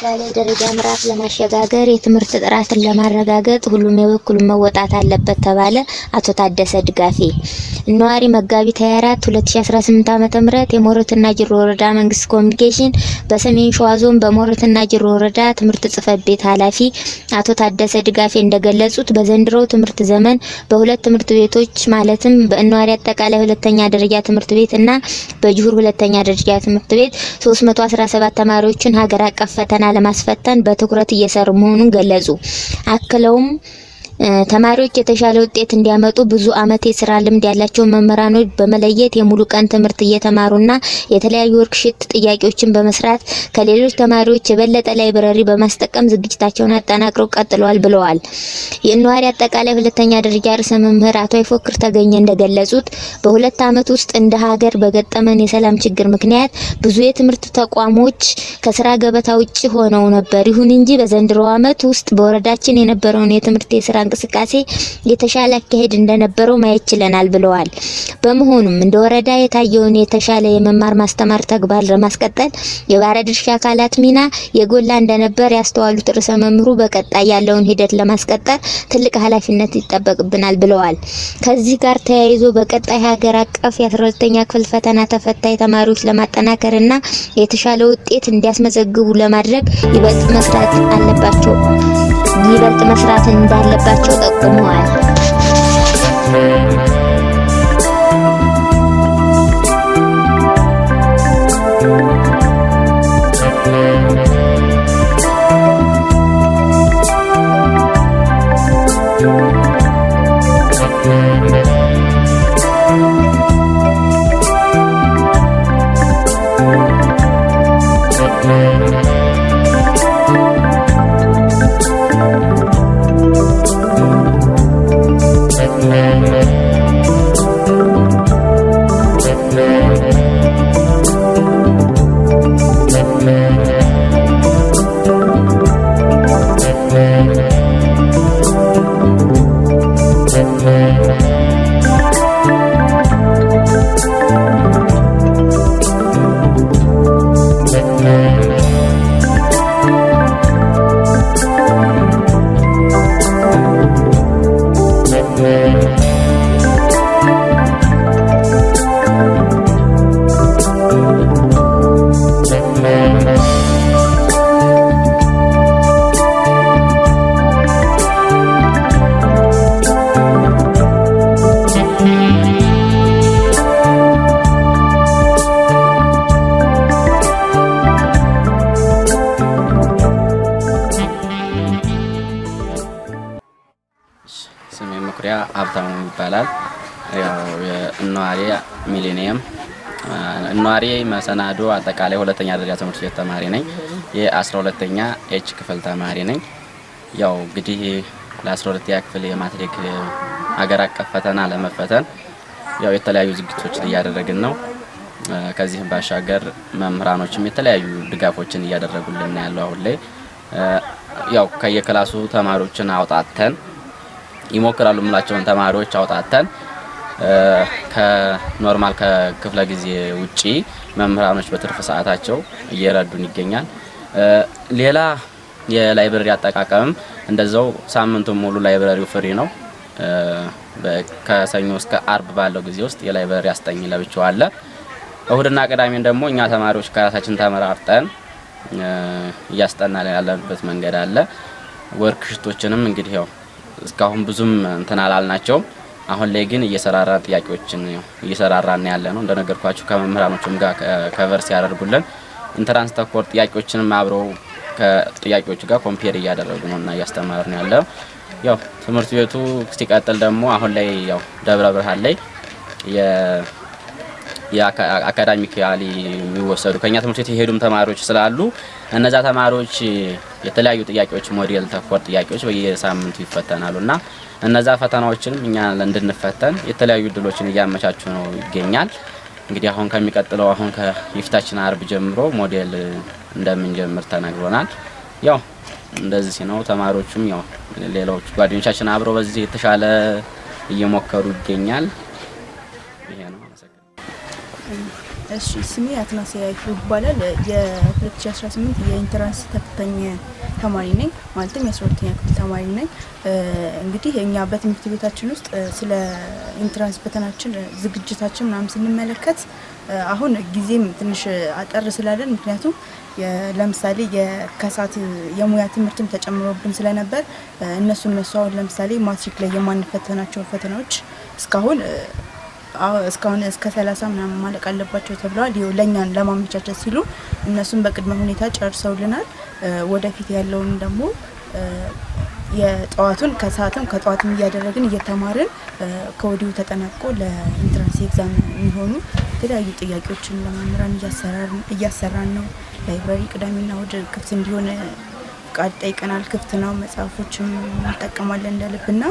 የተሻለ ደረጃ ምዕራፍ ለማሸጋገር የትምህርት ጥራትን ለማረጋገጥ ሁሉም የበኩሉን መወጣት አለበት ተባለ። አቶ ታደሰ ድጋፌ ነዋሪ መጋቢት 24 2018 ዓ.ም የሞረትና ጅሩ ወረዳ መንግስት ኮሚኒኬሽን በሰሜን ሸዋ ዞን በሞረትና ጅሩ ወረዳ ትምህርት ጽሕፈት ቤት ኃላፊ አቶ ታደሰ ድጋፌ እንደገለጹት በዘንድሮው ትምህርት ዘመን በሁለት ትምህርት ቤቶች ማለትም በነዋሪ አጠቃላይ ሁለተኛ ደረጃ ትምህርት ቤት እና በጅሩ ሁለተኛ ደረጃ ትምህርት ቤት 317 ተማሪዎችን ሀገር አቀፍ ፈተና ለማስፈተን በትኩረት እየሰሩ መሆኑን ገለጹ። አክለውም ተማሪዎች የተሻለ ውጤት እንዲያመጡ ብዙ አመት የስራ ልምድ ያላቸው መምህራኖች በመለየት የሙሉ ቀን ትምህርት እየተማሩና የተለያዩ ወርክሺት ጥያቄዎችን በመስራት ከሌሎች ተማሪዎች የበለጠ ላይብረሪ በማስጠቀም ዝግጅታቸውን አጠናክረው ቀጥለዋል ብለዋል። የነዋሪ አጠቃላይ ሁለተኛ ደረጃ ርዕሰ መምህር አቶ አይፎክር ተገኘ እንደገለጹት በሁለት አመት ውስጥ እንደ ሀገር በገጠመን የሰላም ችግር ምክንያት ብዙ የትምህርት ተቋሞች ከስራ ገበታ ውጪ ሆነው ነበር። ይሁን እንጂ በዘንድሮ አመት ውስጥ በወረዳችን የነበረውን የትምህርት የስራ እንቅስቃሴ የተሻለ አካሄድ እንደነበረው ማየት ችለናል ብለዋል። በመሆኑም እንደ ወረዳ የታየውን የተሻለ የመማር ማስተማር ተግባር ለማስቀጠል የባለድርሻ አካላት ሚና የጎላ እንደነበር ያስተዋሉት ርዕሰ መምህሩ በቀጣይ ያለውን ሂደት ለማስቀጠል ትልቅ ኃላፊነት ይጠበቅብናል ብለዋል። ከዚህ ጋር ተያይዞ በቀጣይ ሀገር አቀፍ የ12ኛ ክፍል ፈተና ተፈታኝ ተማሪዎች ለማጠናከርና የተሻለ ውጤት እንዲያስመዘግቡ ለማድረግ ይበልጥ መስራት እንዳለባቸው ጠቁመዋል። ስሜ መኩሪያ ሀብታሙ ይባላል። ያው የነዋሪ ሚሊኒየም ነዋሪ መሰናዶ አጠቃላይ ሁለተኛ ደረጃ ትምህርት ቤት ተማሪ ነኝ። የ12ኛ ኤች ክፍል ተማሪ ነኝ። ያው እንግዲህ ለ12ኛ ክፍል የማትሪክ ሀገር አቀፍ ፈተና ለመፈተን ያው የተለያዩ ዝግጅቶችን እያደረግን ነው። ከዚህም ባሻገር መምህራኖችም የተለያዩ ድጋፎችን እያደረጉልን ያለው አሁን ላይ ያው ከየክላሱ ተማሪዎችን አውጣተን ይሞክራሉ የምላቸውን ተማሪዎች አውጣተን ከኖርማል ከክፍለ ጊዜ ውጪ መምህራኖች በትርፍ ሰዓታቸው እየረዱን ይገኛል። ሌላ የላይብረሪ አጠቃቀም እንደዛው ሳምንቱን ሙሉ ላይብረሪው ፍሪ ነው። ከሰኞ እስከ አርብ ባለው ጊዜ ውስጥ የላይብረሪ አስጠኝ ለብቻው አለ። እሁድና ቅዳሜን ደግሞ እኛ ተማሪዎች ከራሳችን ተመራርጠን እያስጠናን ያለንበት መንገድ አለ። ወርክሽቶችንም እንግዲህ ያው እስካሁን ብዙም እንትን አላልናቸው። አሁን ላይ ግን እየሰራራን ጥያቄዎችን እየሰራራን ያለ ነው። እንደነገርኳችሁ ከመምህራኖቹም ጋር ከቨር ሲያደርጉልን ኢንትራንስ ተኮር ጥያቄዎችንም አብረው ከጥያቄዎቹ ጋር ኮምፔር እያደረጉ ነውና እያስተማሩን ያለው። ያው ትምህርት ቤቱ ሲቀጥል ደግሞ አሁን ላይ ያው ደብረ ብርሃን ላይ የአካዳሚካሊ የሚወሰዱ ከኛ ትምህርት ቤት የሄዱም ተማሪዎች ስላሉ እነዛ ተማሪዎች የተለያዩ ጥያቄዎች ሞዴል ተኮር ጥያቄዎች በየሳምንቱ ይፈተናሉና እነዛ ፈተናዎችንም እኛ እንድንፈተን የተለያዩ ድሎችን እያመቻቹ ነው ይገኛል። እንግዲህ አሁን ከሚቀጥለው አሁን ከይፍታችን አርብ ጀምሮ ሞዴል እንደምንጀምር ተነግሮናል። ያው እንደዚህ ነው። ተማሪዎቹም ያው ሌሎች ጓደኞቻችን አብረው በዚህ የተሻለ እየሞከሩ ይገኛል። ይሄ ነው። እሺ ስሜ አትናሲያ ይባላል። የ2018 የኢንትራንስ ተፈታኝ ተማሪ ነኝ። ማለትም የ12ኛ ክፍል ተማሪ ነኝ። እንግዲህ እኛ በትምህርት ቤታችን ውስጥ ስለ ኢንትራንስ ፈተናችን ዝግጅታችን ምናምን ስንመለከት አሁን ጊዜም ትንሽ አጠር ስላለን ምክንያቱም ለምሳሌ የከሳት የሙያ ትምህርትም ተጨምሮብን ስለነበር እነሱ አሁን ለምሳሌ ማትሪክ ላይ የማንፈተናቸው ፈተናዎች እስካሁን እስከ 30 ምናምን ማለቅ አለባቸው ተብለዋል። ይኸው ለኛን ለማመቻቸት ሲሉ እነሱን በቅድመ ሁኔታ ጨርሰውልናል። ወደፊት ያለውን ደግሞ የጠዋቱን ከጠዋትም እያደረግን እየተማርን ከወዲሁ ተጠናቆ ለኢንትራንስ ኤግዛም የሚሆኑ የተለያዩ ጥያቄዎችን ለመምህራን እያሰራን ነው። ላይብራሪ ቅዳሜና እሁድ ክፍት እንዲሆን ፍቃድ ጠይቀናል። ክፍት ነው። መጽሐፎችም እንጠቀማለን እንደልብና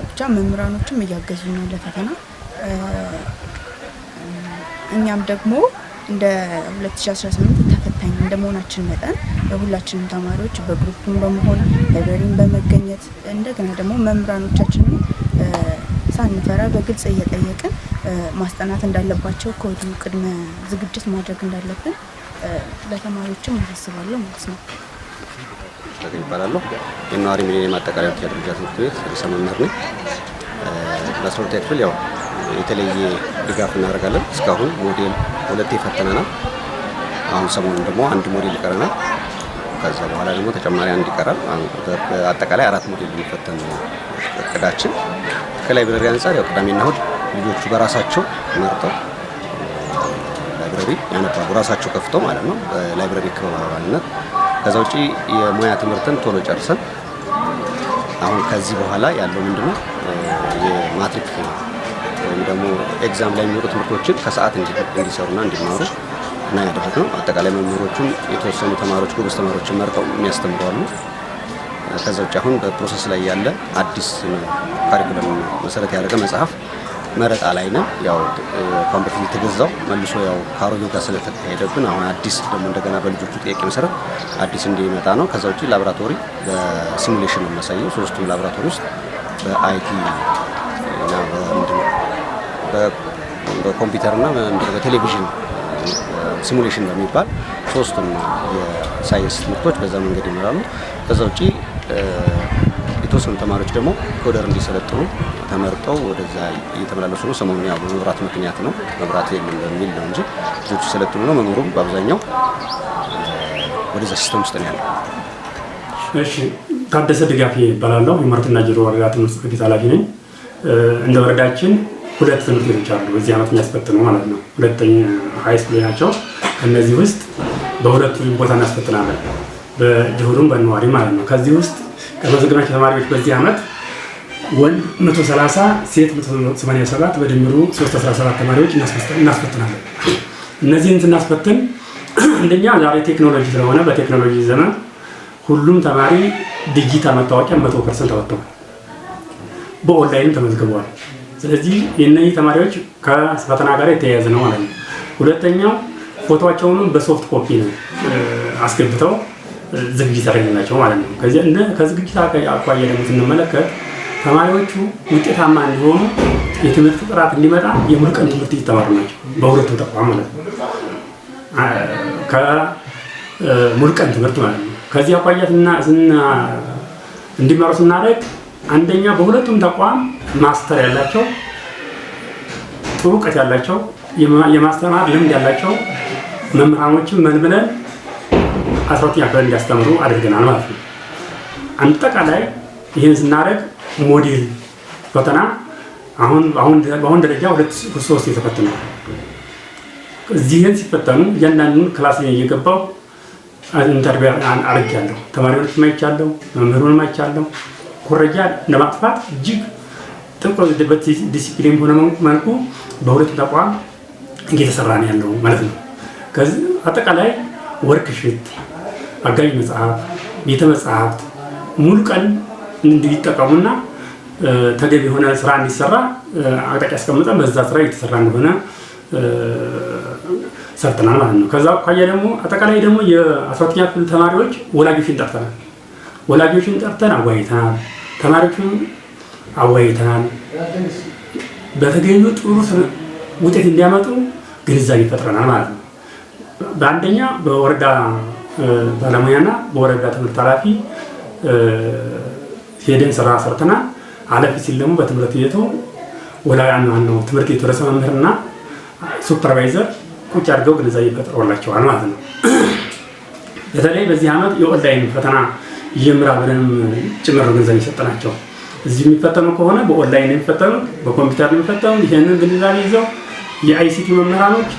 ብቻ መምህራኖችም እያገዙ ነው ለፈተና። እኛም ደግሞ እንደ 2018 ተፈታኝ እንደመሆናችን መጠን ሁላችንም ተማሪዎች በግሩፕም በመሆን ላይብራሪን በመገኘት እንደገና ደግሞ መምህራኖቻችንን ሳንፈራ በግልጽ እየጠየቅን ማስጠናት እንዳለባቸው ከወዲሁ ቅድመ ዝግጅት ማድረግ እንዳለብን ለተማሪዎችም አሳስባለሁ ማለት ነው። ይባላለሁ የነዋሪ ሚሊኒየም አጠቃላይ ደረጃ ትምህርት ቤት ርዕሰ መምህር ነኝ። ለ12ኛ ክፍል ያው የተለየ ድጋፍ እናደርጋለን። እስካሁን ሞዴል 2 ፈተነናል። አሁን ሰሞኑን ደግሞ አንድ ሞዴል ይቀረናል። ከዛ በኋላ ደግሞ ተጨማሪ አንድ ይቀራል። አጠቃላይ 4 ሞዴል የሚፈተን እቅዳችን። ከላይብረሪ አንፃር ያው ቅዳሜና እሁድ ልጆቹ በራሳቸው መርጠው ላይብረሪ ያነባሉ፣ ራሳቸው ከፍተው ማለት ነው በላይብረሪ ክበብ አባልነት። ከዛ ውጪ የሙያ ትምህርትን ቶሎ ጨርሰን አሁን ከዚህ በኋላ ያለው ምንድነው የማትሪክ ወይም ደግሞ ኤግዛም ላይ የሚወጡ ትምህርቶችን ከሰዓት እንዲሰሩና እንዲማሩ እና ያደረግነው። አጠቃላይ መምህሮቹም የተወሰኑ ተማሪዎች ጎበዝ ተማሪዎችን መርጠው የሚያስተምሩ አሉ። ከዛ ውጭ አሁን በፕሮሰስ ላይ ያለ አዲስ ካሪኩለም መሰረት ያደረገ መጽሐፍ መረጣ ላይ ነው። ያው ካሁን በፊት የተገዛው መልሶ ያው ካሮጌው ጋር ስለተካሄደብን አሁን አዲስ ደግሞ እንደገና በልጆቹ ጥያቄ መሰረት አዲስ እንዲመጣ ነው። ከዛ ውጭ ላቦራቶሪ በሲሙሌሽን ነው የሚያሳየው። ሶስቱም ላቦራቶሪ ውስጥ በአይቲ እና በኮምፒውተር እና በቴሌቪዥን ሲሙሌሽን በሚባል ሶስቱም የሳይንስ ትምህርቶች በዛ መንገድ ይመራሉ። ከዛ ውጪ የተወሰኑ ተማሪዎች ደግሞ ኮደር እንዲሰለጥኑ ተመርጠው ወደዛ እየተመላለሱ ነው። ሰሞኑን ያው በመብራት ምክንያት ነው፣ መብራት የለም በሚል ነው እንጂ ልጆቹ ሰለጥኑ ነው። መምህሩም በአብዛኛው ወደዛ ሲስተም ውስጥ ነው ያለው። እሺ፣ ታደሰ ድጋፌ እባላለሁ። የማርትና ጅሮ ወረዳ ትምህርት ጽሕፈት ቤት ኃላፊ ነኝ። እንደ ወረዳችን 2 ትምህርት ቤቶች አሉ በዚህ ዓመት የሚያስፈትኑ ማለት ነው። 2ኛ ሃይ ስኩል ናቸው። ከነዚህ ውስጥ በሁለቱ ቦታ እናስፈትናለን፣ በጅሁሩም በነዋሪ ማለት ነው። ከዚህ ውስጥ ከመዘገባቸው ተማሪዎች በዚህ ዓመት ወንድ 130 ሴት 187 በድምሩ 317 ተማሪዎች እናስፈትናለን። እነዚህን ስናስፈትን አንደኛ ዛሬ ቴክኖሎጂ ስለሆነ በቴክኖሎጂ ዘመን ሁሉም ተማሪ ዲጂታል መታወቂያ 100% ተወጥቷል፣ በኦንላይን ተመዝግበዋል። ስለዚህ የእነዚህ ተማሪዎች ከፈተና ጋር የተያያዘ ነው ማለት ነው። ሁለተኛው ፎቶቸውንም በሶፍት ኮፒ ነው አስገብተው ዝግጅት ያደረግላቸው ማለት ነው። ከዝግጅት አኳያ ደግሞ ስንመለከት ተማሪዎቹ ውጤታማ እንዲሆኑ የትምህርት ጥራት እንዲመጣ የሙሉ ቀን ትምህርት እየተማሩ ናቸው በሁለቱ ተቋም ማለት ነው። ከሙሉ ቀን ትምህርት ማለት ነው። ከዚህ አኳያ እንዲማሩ ስናደርግ አንደኛ በሁለቱም ተቋም ማስተር ያላቸው ጥሩ እውቀት ያላቸው የማስተማር ልምድ ያላቸው መምህራኖችን መልምለን 12ኛ ክፍል እንዲያስተምሩ አድርገናል ማለት ነው። አጠቃላይ ይህን ስናደርግ ሞዴል ፈተና አሁን ደረጃ 2-3 የተፈተኑ እዚህን ሲፈተኑ እያንዳንዱን ክላስ እየገባው ኢንተርቪው አድርጌያለሁ። ተማሪዎች ማይቻለሁ፣ መምህሩን ማይቻለሁ። ኩረጃ ለማጥፋት እጅግ ጥብቅ ዲሲፕሊን በሆነ መልኩ በሁለቱ ተቋም እየተሰራ ነው ያለው ማለት ነው። ከዚህ አጠቃላይ ወርክሺት፣ አጋዥ መጽሐፍ፣ ቤተ መጽሐፍት ሙሉ ቀን እንዲጠቀሙና ተገቢ የሆነ ስራ እንዲሰራ አቅጣጫ አስቀምጠን በዛ ስራ እየተሰራ እንደሆነ ሰርተናል ማለት ነው። ከዛ አኳያ ደግሞ አጠቃላይ ደግሞ የ12ኛ ክፍል ተማሪዎች ወላጆችን ጠርተናል። ወላጆችን ጠርተን አወያይተናል። ተማሪዎችን አወያይተናል። በተገኙ ጥሩ ውጤት እንዲያመጡ ግንዛቤ ፈጥረናል ማለት ነው። በአንደኛ በወረዳ ባለሙያና በወረዳ ትምህርት ኃላፊ ሄደን ስራ ሰርተናል። አለፍ ሲል ደግሞ በትምህርት ቤቱ ወላጅ ነው ትምህርት ቤቱ ርዕሰ መምህርና ሱፐርቫይዘር ቁጭ አድርገው ግንዛቤ ፈጥረውላቸዋል ማለት ነው። በተለይ በዚህ ዓመት የኦንላይን ፈተና ይጀምራል ብለን ጭምር ግንዛቤ ሰጠናቸው። እዚህ የሚፈተኑ ከሆነ በኦንላይን የሚፈተኑ በኮምፒውተር የሚፈተኑ ይሄንን ግንዛቤ ይዘው የአይሲቲ መምህራኖች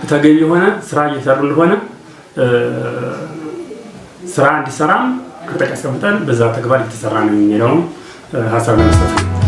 ተገቢ የሆነ ስራ እየሰሩ እንደሆነ ስራ እንዲሰራም አቅጣጫ አስቀምጠን በዛ ተግባር እየተሰራ ነው የሚለውን ሀሳብ ለመስጠት ነው።